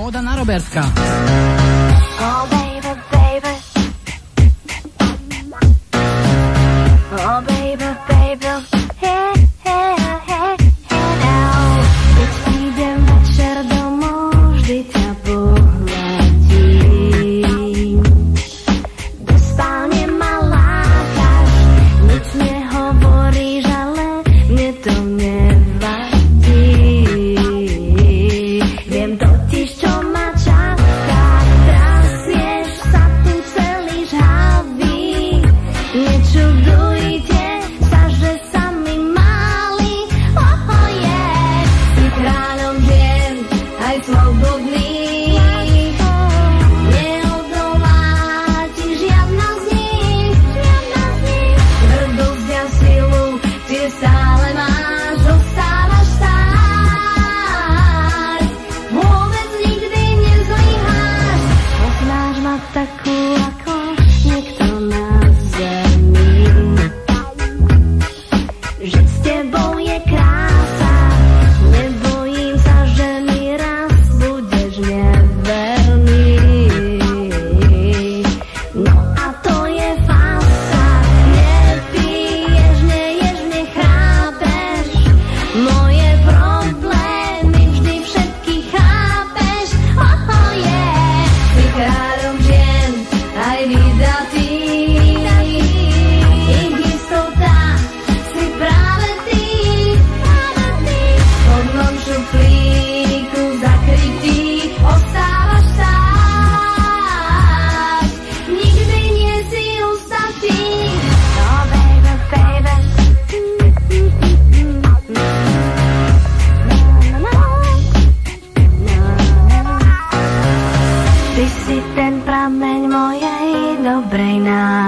Óda na Robertka. Oh baby, baby. Oh baby, baby. Hey, hey, hey, hey now. Keď prídem večer domov, vždy ťa pohľadím. Do spálne ma lákaš, nič nehovoríš, ale mne to nevadí. Viem totiž, čo ma čaká, trasieš sa tu celý žhavý. Nečudujte sa, že sa mi máli, oh yeah. Si kráľom žien, aj slobodný. Neodolá ti žiadna z nich. Tvrdosť a silu tie stále máš, zostávaš stáť. Vôbec nikdy nezlyháš, poznáš ma takú ako niekto na zemi. Žiť s tebou je krása, nebojím sa, že mi raz budeš neverný. No a to je fása, nepiješ, neješ, nechápeš moje problémy, vždy všetky chápeš, oh yeah. Si kráľom žien, aj vydatý. Ich istota si práve ty. V hodnom šuflíku zakrytý ostávaš stáť. Nikdy nie si ustatý. Oh baby, baby. Ty si ten prameň mojej dobrej nálady.